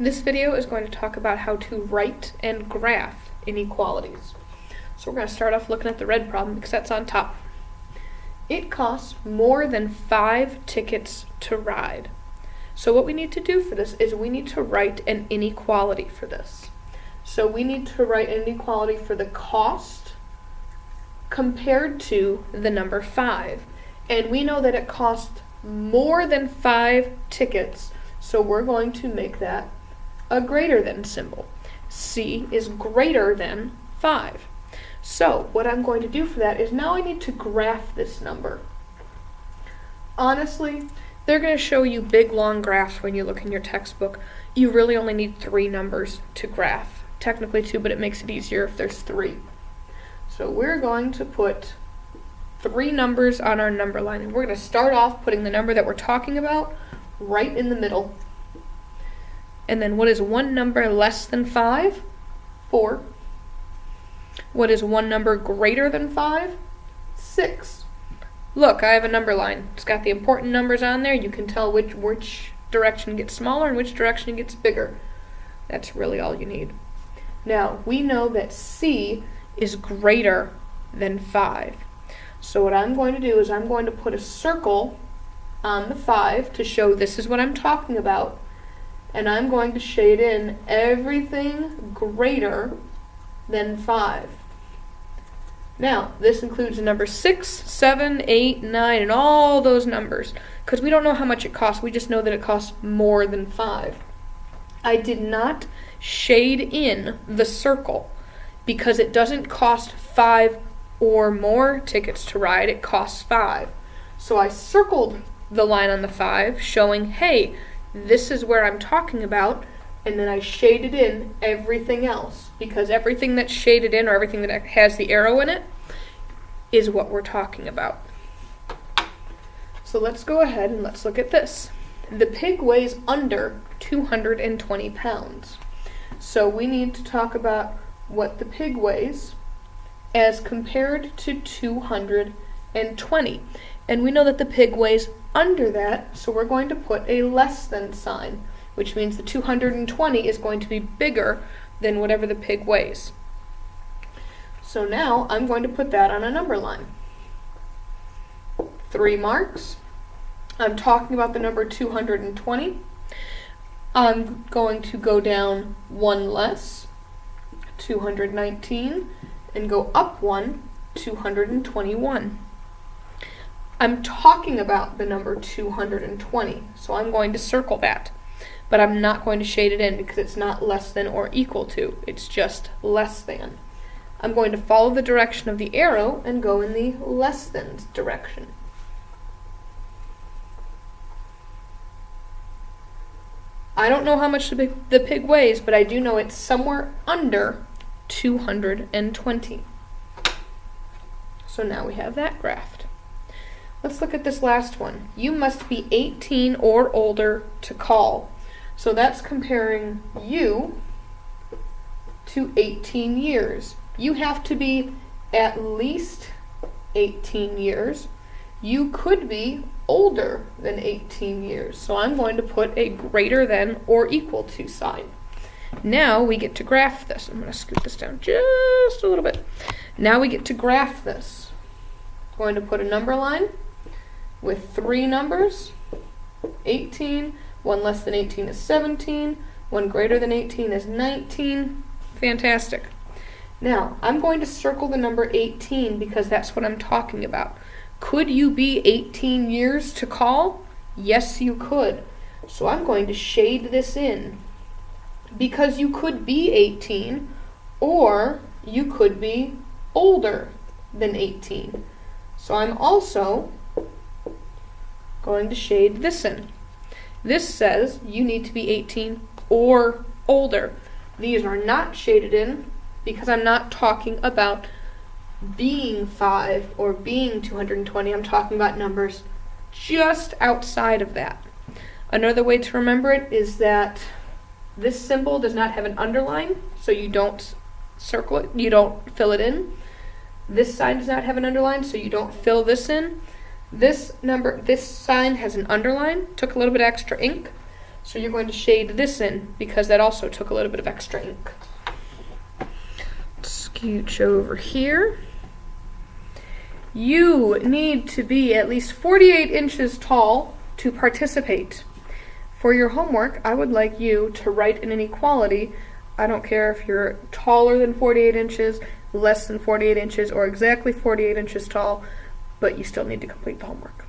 This video is going to talk about how to write and graph inequalities. So we're going to start off looking at the red problem because that's on top. It costs more than 5 tickets to ride. So what we need to do for this is we need to write an inequality for this. So we need to write an inequality for the cost compared to the number 5. And we know that it costs more than 5 tickets, so we're going to make that a greater than symbol. C is greater than 5. So what I'm going to do for that is now I need to graph this number. Honestly, they're going to show you big long graphs when you look in your textbook. You really only need 3 numbers to graph. Technically 2, but it makes it easier if there's 3. So we're going to put 3 numbers on our number line, and we're going to start off putting the number that we're talking about right in the middle. And then what is one number less than 5? 4. What is one number greater than 5? 6. Look, I have a number line. It's got the important numbers on there. You can tell which direction gets smaller and which direction gets bigger. That's really all you need. Now, we know that C is greater than 5. So what I'm going to do is I'm going to put a circle on the 5 to show this is what I'm talking about. And I'm going to shade in everything greater than 5. Now, this includes the number 6, 7, 8, 9, and all those numbers. Because we don't know how much it costs, we just know that it costs more than 5. I did not shade in the circle because it doesn't cost 5 or more tickets to ride, it costs 5. So I circled the line on the 5 showing, hey, this is where I'm talking about, and then I shaded in everything else because everything that's shaded in or everything that has the arrow in it is what we're talking about. So let's go ahead and let's look at this. The pig weighs under 220 pounds. So we need to talk about what the pig weighs as compared to 220. And we know that the pig weighs under that, so we're going to put a less than sign, which means the 220 is going to be bigger than whatever the pig weighs. So now I'm going to put that on a number line. 3 marks. I'm talking about the number 220. I'm going to go down 1 less, 219, and go up 1, 221. I'm talking about the number 220, so I'm going to circle that. But I'm not going to shade it in because it's not less than or equal to. It's just less than. I'm going to follow the direction of the arrow and go in the less than direction. I don't know how much the pig weighs, but I do know it's somewhere under 220. So now we have that graphed. Let's look at this last one. You must be 18 or older to call. So that's comparing you to 18 years. You have to be at least 18 years. You could be older than 18 years. So I'm going to put a greater than or equal to sign. Now we get to graph this. I'm going to scoot this down just a little bit. Now we get to graph this. I'm going to put a number line with 3 numbers, 18, 1 less than 18 is 17, 1 greater than 18 is 19. Fantastic. Now, I'm going to circle the number 18 because that's what I'm talking about. Could you be 18 years to call? Yes, you could. So I'm going to shade this in because you could be 18 or you could be older than 18. So I'm also going to shade this in. This says you need to be 18 or older. These are not shaded in because I'm not talking about being 5 or being 220. I'm talking about numbers just outside of that. Another way to remember it is that this symbol does not have an underline, so you don't circle it, you don't fill it in. This sign does not have an underline, so you don't fill this in. This sign has an underline, took a little bit extra ink, So you're going to shade this in because that also took a little bit of extra ink. Scooch over here. You need to be at least 48 inches tall to participate. For your homework, I would like you to write an inequality. I don't care if you're taller than 48 inches, less than 48 inches, or exactly 48 inches tall, but you still need to complete the homework.